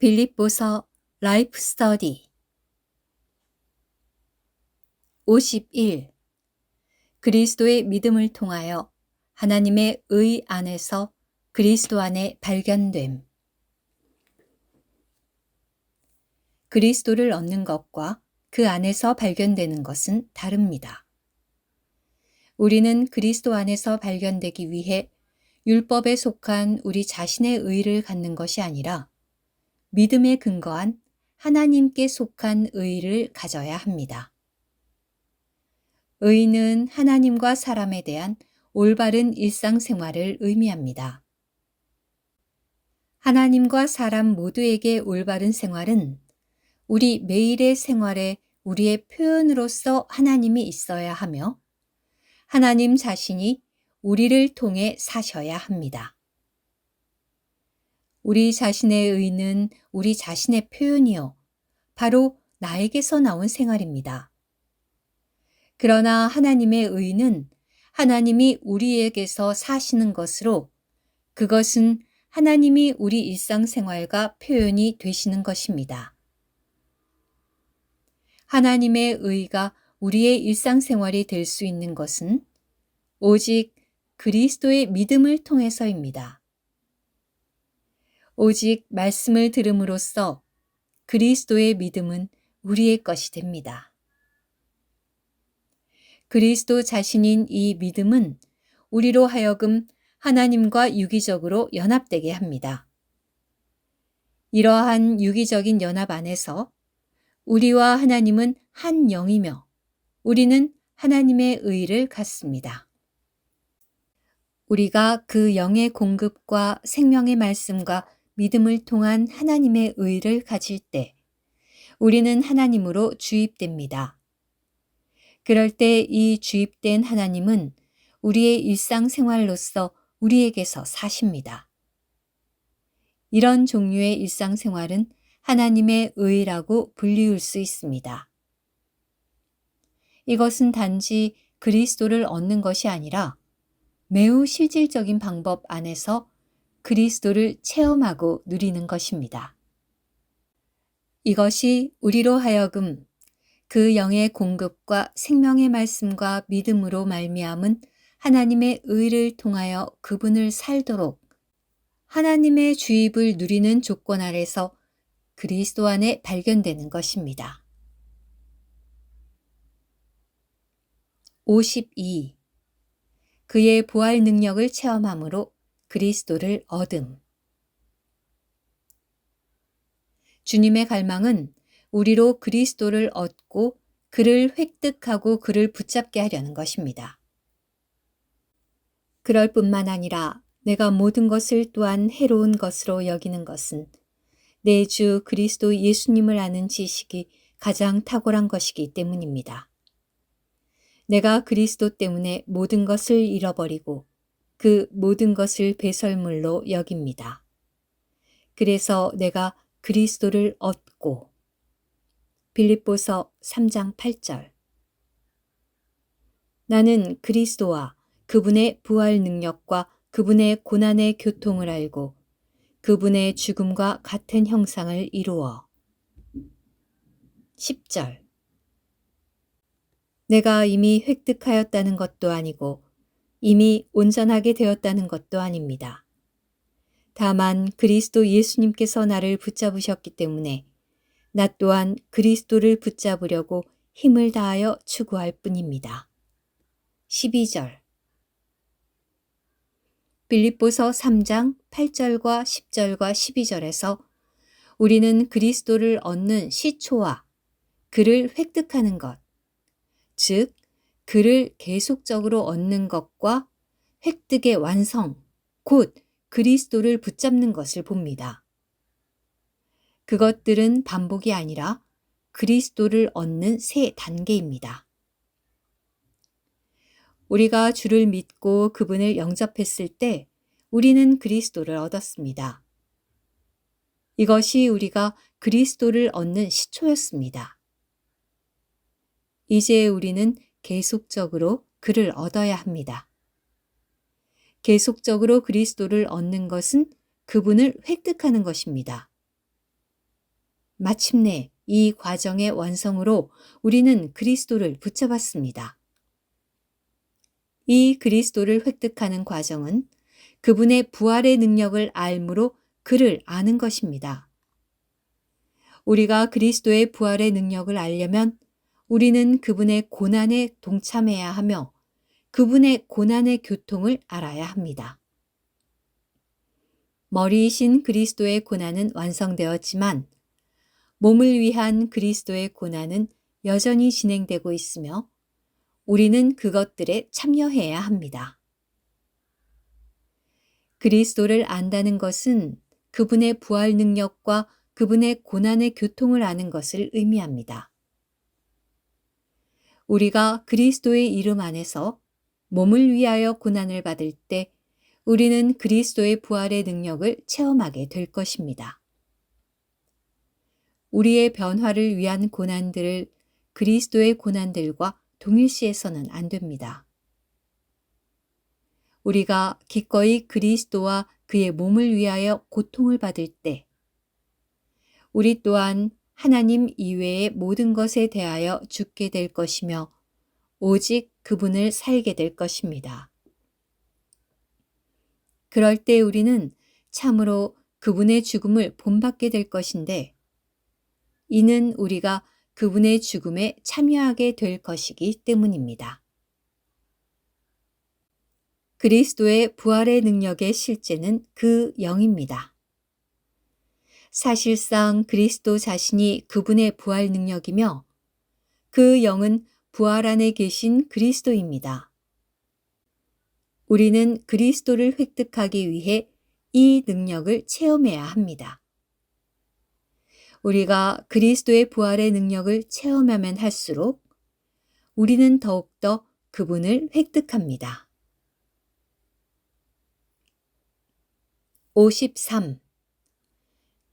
빌립보서 라이프 스터디 51. 그리스도의 믿음을 통하여 하나님의 의 안에서 그리스도 안에 발견됨. 그리스도를 얻는 것과 그 안에서 발견되는 것은 다릅니다. 우리는 그리스도 안에서 발견되기 위해 율법에 속한 우리 자신의 의를 갖는 것이 아니라 믿음에 근거한 하나님께 속한 의를 가져야 합니다. 의는 하나님과 사람에 대한 올바른 일상생활을 의미합니다. 하나님과 사람 모두에게 올바른 생활은 우리 매일의 생활에 우리의 표현으로서 하나님이 있어야 하며 하나님 자신이 우리를 통해 사셔야 합니다. 우리 자신의 의는 우리 자신의 표현이요, 바로 나에게서 나온 생활입니다. 그러나 하나님의 의는 하나님이 우리에게서 사시는 것으로 그것은 하나님이 우리 일상생활과 표현이 되시는 것입니다. 하나님의 의가 우리의 일상생활이 될 수 있는 것은 오직 그리스도의 믿음을 통해서입니다. 오직 말씀을 들음으로써 그리스도의 믿음은 우리의 것이 됩니다. 그리스도 자신인 이 믿음은 우리로 하여금 하나님과 유기적으로 연합되게 합니다. 이러한 유기적인 연합 안에서 우리와 하나님은 한 영이며 우리는 하나님의 의를 갖습니다. 우리가 그 영의 공급과 생명의 말씀과 믿음을 통한 하나님의 의를 가질 때 우리는 하나님으로 주입됩니다. 그럴 때 이 주입된 하나님은 우리의 일상생활로서 우리에게서 사십니다. 이런 종류의 일상생활은 하나님의 의라고 불리울 수 있습니다. 이것은 단지 그리스도를 얻는 것이 아니라 매우 실질적인 방법 안에서 그리스도를 체험하고 누리는 것입니다. 이것이 우리로 하여금 그 영의 공급과 생명의 말씀과 믿음으로 말미암은 하나님의 의를 통하여 그분을 살도록 하나님의 주입을 누리는 조건 아래서 그리스도 안에 발견되는 것입니다. 52. 그의 부활 능력을 체험함으로 그리스도를 얻음. 주님의 갈망은 우리로 그리스도를 얻고 그를 획득하고 그를 붙잡게 하려는 것입니다. 그럴 뿐만 아니라 내가 모든 것을 또한 해로운 것으로 여기는 것은 내 주 그리스도 예수님을 아는 지식이 가장 탁월한 것이기 때문입니다. 내가 그리스도 때문에 모든 것을 잃어버리고 그 모든 것을 배설물로 여깁니다. 그래서 내가 그리스도를 얻고 빌립보서 3장 8절. 나는 그리스도와 그분의 부활 능력과 그분의 고난의 교통을 알고 그분의 죽음과 같은 형상을 이루어 10절. 내가 이미 획득하였다는 것도 아니고 이미 온전하게 되었다는 것도 아닙니다. 다만 그리스도 예수님께서 나를 붙잡으셨기 때문에 나 또한 그리스도를 붙잡으려고 힘을 다하여 추구할 뿐입니다. 12절. 빌립보서 3장 8절과 10절과 12절에서 우리는 그리스도를 얻는 시초와 그를 획득하는 것, 즉 그를 계속적으로 얻는 것과 획득의 완성, 곧 그리스도를 붙잡는 것을 봅니다. 그것들은 반복이 아니라 그리스도를 얻는 세 단계입니다. 우리가 주를 믿고 그분을 영접했을 때 우리는 그리스도를 얻었습니다. 이것이 우리가 그리스도를 얻는 시초였습니다. 이제 우리는 계속적으로 그를 얻어야 합니다. 계속적으로 그리스도를 얻는 것은 그분을 획득하는 것입니다. 마침내 이 과정의 완성으로 우리는 그리스도를 붙잡았습니다. 이 그리스도를 획득하는 과정은 그분의 부활의 능력을 알므로 그를 아는 것입니다. 우리가 그리스도의 부활의 능력을 알려면 우리는 그분의 고난에 동참해야 하며 그분의 고난의 교통을 알아야 합니다. 머리이신 그리스도의 고난은 완성되었지만 몸을 위한 그리스도의 고난은 여전히 진행되고 있으며 우리는 그것들에 참여해야 합니다. 그리스도를 안다는 것은 그분의 부활 능력과 그분의 고난의 교통을 아는 것을 의미합니다. 우리가 그리스도의 이름 안에서 몸을 위하여 고난을 받을 때 우리는 그리스도의 부활의 능력을 체험하게 될 것입니다. 우리의 변화를 위한 고난들을 그리스도의 고난들과 동일시해서는 안 됩니다. 우리가 기꺼이 그리스도와 그의 몸을 위하여 고통을 받을 때 우리 또한 하나님 이외의 모든 것에 대하여 죽게 될 것이며 오직 그분을 살게 될 것입니다. 그럴 때 우리는 참으로 그분의 죽음을 본받게 될 것인데 이는 우리가 그분의 죽음에 참여하게 될 것이기 때문입니다. 그리스도의 부활의 능력의 실제는 그 영입니다. 사실상 그리스도 자신이 그분의 부활 능력이며 그 영은 부활 안에 계신 그리스도입니다. 우리는 그리스도를 획득하기 위해 이 능력을 체험해야 합니다. 우리가 그리스도의 부활의 능력을 체험하면 할수록 우리는 더욱더 그분을 획득합니다. 53.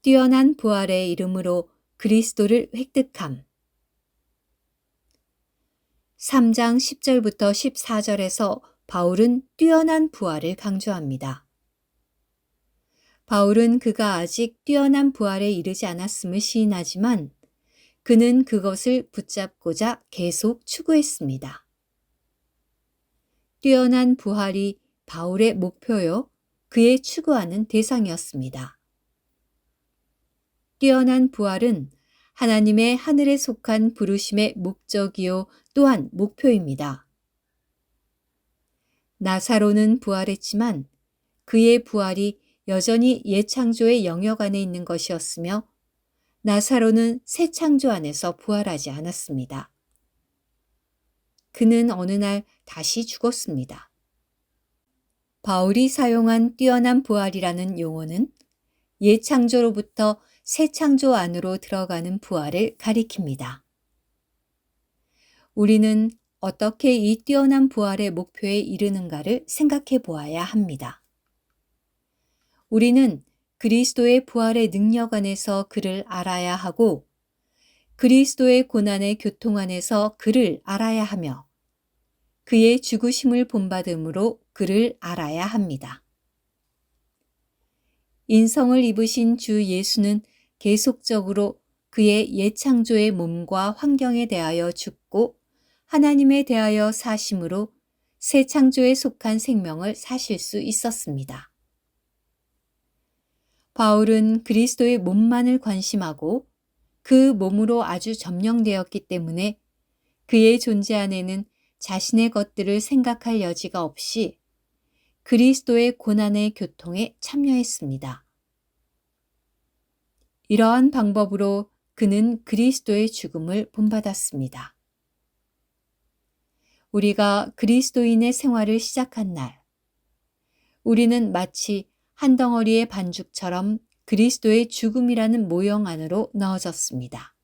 뛰어난 부활의 이름으로 그리스도를 획득함. 3장 10절부터 14절에서 바울은 뛰어난 부활을 강조합니다. 바울은 그가 아직 뛰어난 부활에 이르지 않았음을 시인하지만 그는 그것을 붙잡고자 계속 추구했습니다. 뛰어난 부활이 바울의 목표요, 그의 추구하는 대상이었습니다. 뛰어난 부활은 하나님의 하늘에 속한 부르심의 목적이요 또한 목표입니다. 나사로는 부활했지만 그의 부활이 여전히 옛창조의 영역 안에 있는 것이었으며 나사로는 새 창조 안에서 부활하지 않았습니다. 그는 어느 날 다시 죽었습니다. 바울이 사용한 뛰어난 부활이라는 용어는 옛 창조로부터 새 창조 안으로 들어가는 부활을 가리킵니다. 우리는 어떻게 이 뛰어난 부활의 목표에 이르는가를 생각해 보아야 합니다. 우리는 그리스도의 부활의 능력 안에서 그를 알아야 하고 그리스도의 고난의 교통 안에서 그를 알아야 하며 그의 죽으심을 본받음으로 그를 알아야 합니다. 인성을 입으신 주 예수는 계속적으로 그의 옛창조의 몸과 환경에 대하여 죽고 하나님에 대하여 사심으로 새 창조에 속한 생명을 사실 수 있었습니다. 바울은 그리스도의 몸만을 관심하고 그 몸으로 아주 점령되었기 때문에 그의 존재 안에는 자신의 것들을 생각할 여지가 없이 그리스도의 고난의 교통에 참여했습니다. 이러한 방법으로 그는 그리스도의 죽음을 본받았습니다. 우리가 그리스도인의 생활을 시작한 날, 우리는 마치 한 덩어리의 반죽처럼 그리스도의 죽음이라는 모형 안으로 넣어졌습니다.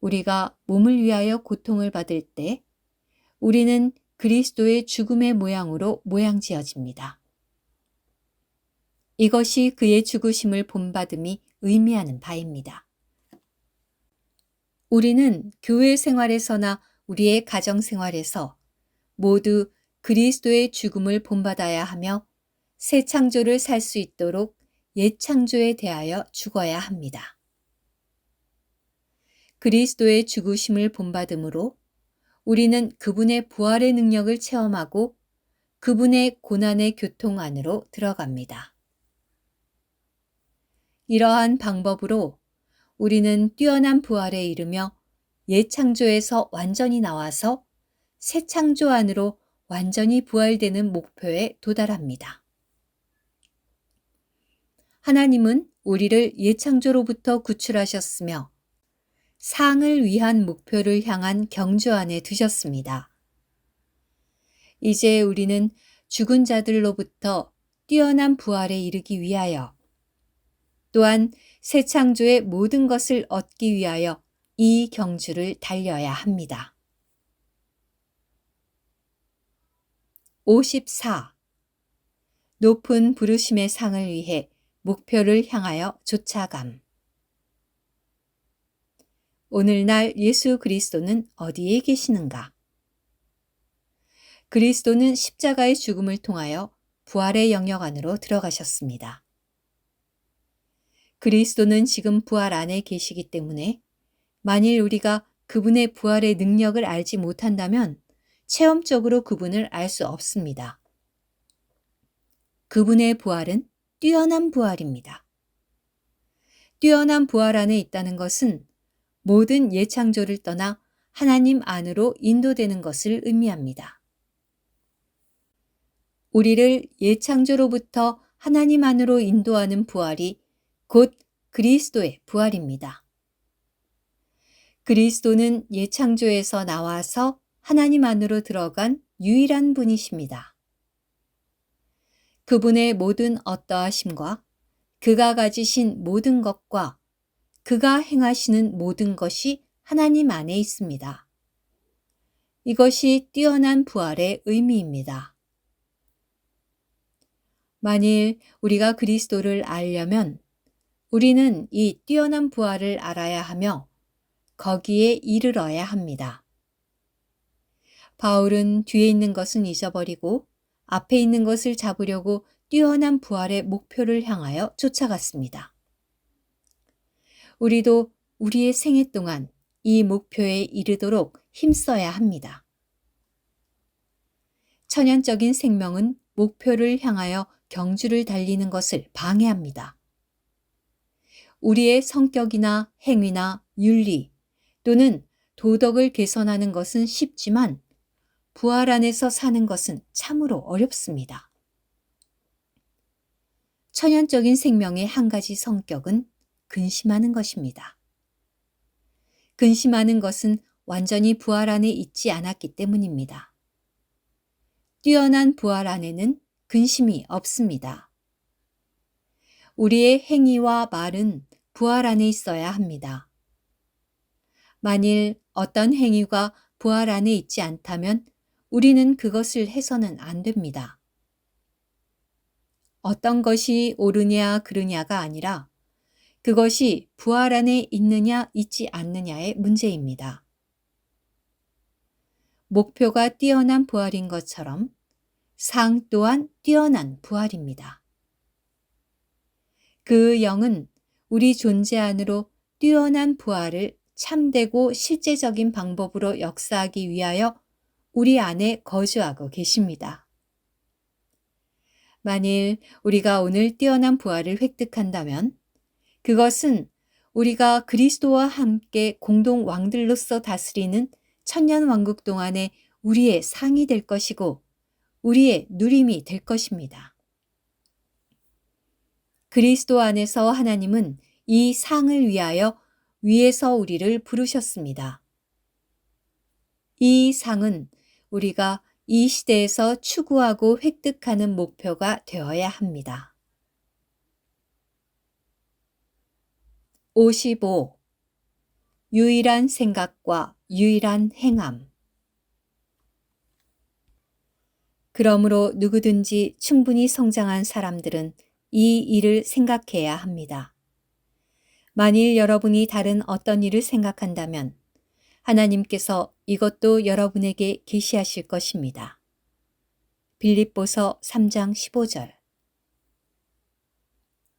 우리가 몸을 위하여 고통을 받을 때 우리는 그리스도의 죽음의 모양으로 모양지어집니다. 이것이 그의 죽으심을 본받음이 의미하는 바입니다. 우리는 교회 생활에서나 우리의 가정 생활에서 모두 그리스도의 죽음을 본받아야 하며 새 창조를 살 수 있도록 옛 창조에 대하여 죽어야 합니다. 그리스도의 죽으심을 본받음으로 우리는 그분의 부활의 능력을 체험하고 그분의 고난의 교통 안으로 들어갑니다. 이러한 방법으로 우리는 뛰어난 부활에 이르며 옛 창조에서 완전히 나와서 새 창조 안으로 완전히 부활되는 목표에 도달합니다. 하나님은 우리를 옛 창조로부터 구출하셨으며 상을 위한 목표를 향한 경주 안에 두셨습니다. 이제 우리는 죽은 자들로부터 뛰어난 부활에 이르기 위하여 또한 새 창조의 모든 것을 얻기 위하여 이 경주를 달려야 합니다. 54. 높은 부르심의 상을 위해 목표를 향하여 쫓아감. 오늘날 예수 그리스도는 어디에 계시는가? 그리스도는 십자가의 죽음을 통하여 부활의 영역 안으로 들어가셨습니다. 그리스도는 지금 부활 안에 계시기 때문에 만일 우리가 그분의 부활의 능력을 알지 못한다면 체험적으로 그분을 알 수 없습니다. 그분의 부활은 뛰어난 부활입니다. 뛰어난 부활 안에 있다는 것은 모든 예창조를 떠나 하나님 안으로 인도되는 것을 의미합니다. 우리를 예창조로부터 하나님 안으로 인도하는 부활이 곧 그리스도의 부활입니다. 그리스도는 예창조에서 나와서 하나님 안으로 들어간 유일한 분이십니다. 그분의 모든 어떠하심과 그가 가지신 모든 것과 그가 행하시는 모든 것이 하나님 안에 있습니다. 이것이 뛰어난 부활의 의미입니다. 만일 우리가 그리스도를 알려면 우리는 이 뛰어난 부활을 알아야 하며 거기에 이르러야 합니다. 바울은 뒤에 있는 것은 잊어버리고 앞에 있는 것을 잡으려고 뛰어난 부활의 목표를 향하여 쫓아갔습니다. 우리도 우리의 생애 동안 이 목표에 이르도록 힘써야 합니다. 천연적인 생명은 목표를 향하여 경주를 달리는 것을 방해합니다. 우리의 성격이나 행위나 윤리 또는 도덕을 개선하는 것은 쉽지만 부활 안에서 사는 것은 참으로 어렵습니다. 천연적인 생명의 한 가지 성격은 근심하는 것입니다. 근심하는 것은 완전히 부활 안에 있지 않았기 때문입니다. 뛰어난 부활 안에는 근심이 없습니다. 우리의 행위와 말은 부활 안에 있어야 합니다. 만일 어떤 행위가 부활 안에 있지 않다면 우리는 그것을 해서는 안 됩니다. 어떤 것이 옳으냐 그르냐가 아니라 그것이 부활 안에 있느냐 있지 않느냐의 문제입니다. 목표가 뛰어난 부활인 것처럼 상 또한 뛰어난 부활입니다. 그 영은 우리 존재 안으로 뛰어난 부활을 참되고 실제적인 방법으로 역사하기 위하여 우리 안에 거주하고 계십니다. 만일 우리가 오늘 뛰어난 부활을 획득한다면 그것은 우리가 그리스도와 함께 공동 왕들로서 다스리는 천년 왕국 동안에 우리의 상이 될 것이고 우리의 누림이 될 것입니다. 그리스도 안에서 하나님은 이 상을 위하여 위에서 우리를 부르셨습니다. 이 상은 우리가 이 시대에서 추구하고 획득하는 목표가 되어야 합니다. 55. 유일한 생각과 유일한 행함. 그러므로 누구든지 충분히 성장한 사람들은 이 일을 생각해야 합니다. 만일 여러분이 다른 어떤 일을 생각한다면 하나님께서 이것도 여러분에게 계시하실 것입니다. 빌립보서 3장 15절.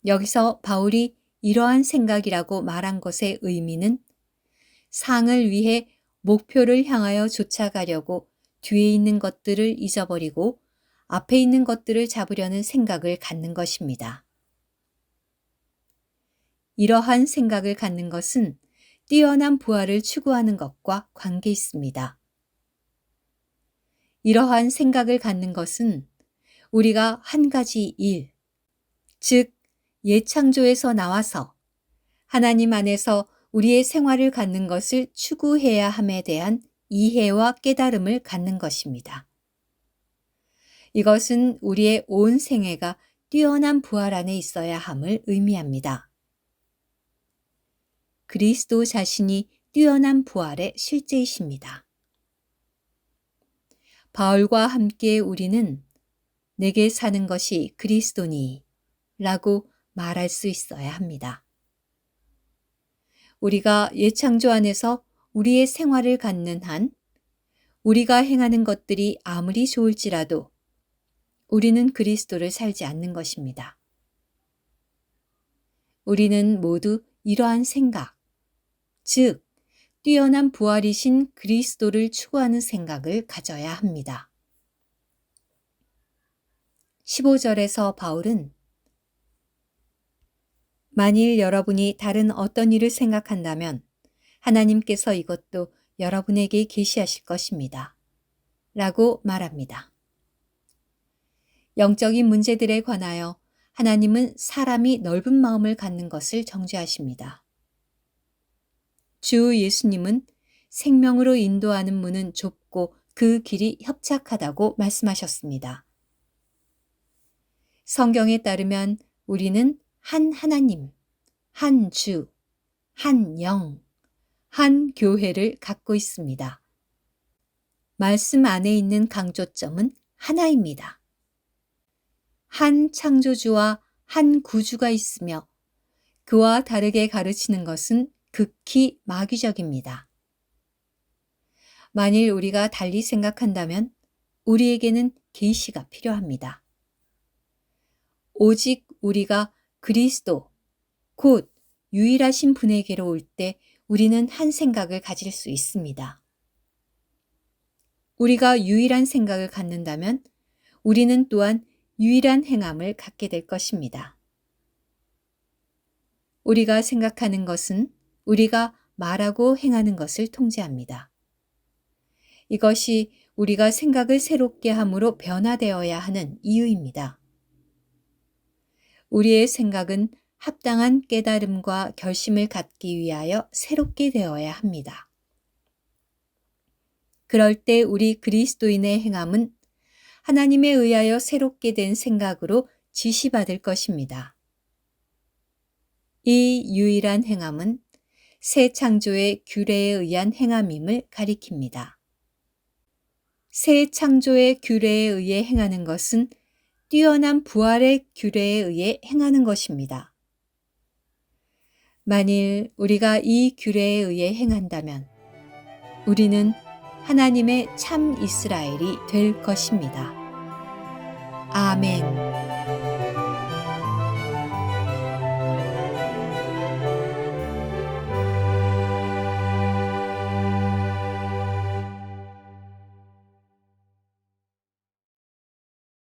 여기서 바울이 이러한 생각이라고 말한 것의 의미는 상을 위해 목표를 향하여 쫓아가려고 뒤에 있는 것들을 잊어버리고 앞에 있는 것들을 잡으려는 생각을 갖는 것입니다. 이러한 생각을 갖는 것은 뛰어난 부활을 추구하는 것과 관계 있습니다. 이러한 생각을 갖는 것은 우리가 한 가지 일, 즉 예창조에서 나와서 하나님 안에서 우리의 생활을 갖는 것을 추구해야 함에 대한 이해와 깨달음을 갖는 것입니다. 이것은 우리의 온 생애가 뛰어난 부활 안에 있어야 함을 의미합니다. 그리스도 자신이 뛰어난 부활의 실제이십니다. 바울과 함께 우리는 내게 사는 것이 그리스도니 라고 말할 수 있어야 합니다. 우리가 예창조 안에서 우리의 생활을 갖는 한 우리가 행하는 것들이 아무리 좋을지라도 우리는 그리스도를 살지 않는 것입니다. 우리는 모두 이러한 생각, 즉 뛰어난 부활이신 그리스도를 추구하는 생각을 가져야 합니다. 15절에서 바울은 만일 여러분이 다른 어떤 일을 생각한다면 하나님께서 이것도 여러분에게 계시하실 것입니다. 라고 말합니다. 영적인 문제들에 관하여 하나님은 사람이 넓은 마음을 갖는 것을 정죄하십니다. 주 예수님은 생명으로 인도하는 문은 좁고 그 길이 협착하다고 말씀하셨습니다. 성경에 따르면 우리는 한 하나님, 한 주, 한 영, 한 교회를 갖고 있습니다. 말씀 안에 있는 강조점은 하나입니다. 한 창조주와 한 구주가 있으며 그와 다르게 가르치는 것은 극히 마귀적입니다. 만일 우리가 달리 생각한다면 우리에게는 계시가 필요합니다. 오직 우리가 그리스도, 곧 유일하신 분에게로 올 때 우리는 한 생각을 가질 수 있습니다. 우리가 유일한 생각을 갖는다면 우리는 또한 유일한 행함을 갖게 될 것입니다. 우리가 생각하는 것은 우리가 말하고 행하는 것을 통제합니다. 이것이 우리가 생각을 새롭게 함으로 변화되어야 하는 이유입니다. 우리의 생각은 합당한 깨달음과 결심을 갖기 위하여 새롭게 되어야 합니다. 그럴 때 우리 그리스도인의 행함은 하나님에 의하여 새롭게 된 생각으로 지시받을 것입니다. 이 유일한 행함은 새 창조의 규례에 의한 행함임을 가리킵니다. 새 창조의 규례에 의해 행하는 것은 뛰어난 부활의 규례에 의해 행하는 것입니다. 만일 우리가 이 규례에 의해 행한다면 우리는 하나님의 참 이스라엘이 될 것입니다. 아멘.